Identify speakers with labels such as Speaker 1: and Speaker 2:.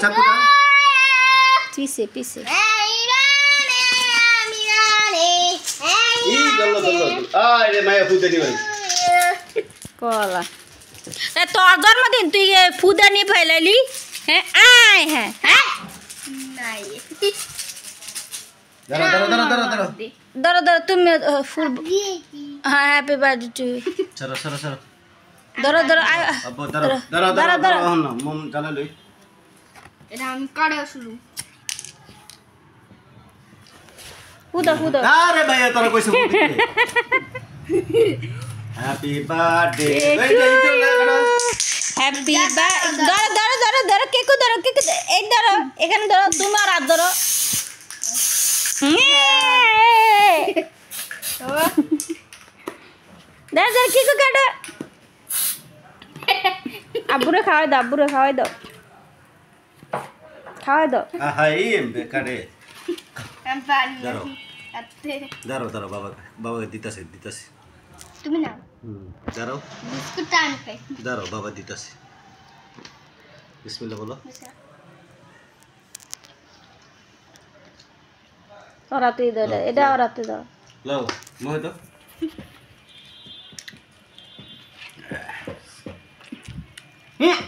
Speaker 1: ছাতুটা
Speaker 2: পিছে পিছে
Speaker 1: এই গল্ল আরে মায়া ফুদানি ভাই
Speaker 2: কলা তোর জন্মদিন তুই ফুদানি ফেলাইলি হ্যাঁ আয় হ্যাঁ হ্যাঁ ধরো ধরো তুমি ফুল হ্যাঁ হ্যাপি বার্থডে টু
Speaker 1: সরো সরো সরো
Speaker 2: ধরো ধরো
Speaker 1: আব্বু ধরো ধরো ধরো ধরো না মম চালা লই
Speaker 3: এটা আমি কাটা শুরু
Speaker 2: হুদা হুদা
Speaker 1: আরে ভাইয়া তোরা কইছ হ্যাপি বার্থডে এই যে এই তো লাগা
Speaker 2: হ্যাপি বার্থডে ধরো ধরো ধরো ধরো কেকু এই ধরো এখানে ধরো তোমার হাত ধরো ধর ধর কেকু কাটো আব্বুরে খাওয়াই দাও
Speaker 1: আহা এই বেকারে
Speaker 3: আমি পারি না
Speaker 1: ধরো ধরো ধরো বাবাকে দিতাছে
Speaker 3: তুমি না
Speaker 1: ধরো
Speaker 3: বিস্কুটটা আমি খাই
Speaker 1: ধরো বাবা দিতাছে বিসমিল্লাহ বলো
Speaker 2: ওরা তুই ধর এটা ওরা তুই দাও
Speaker 1: লাও মোহে তো হুম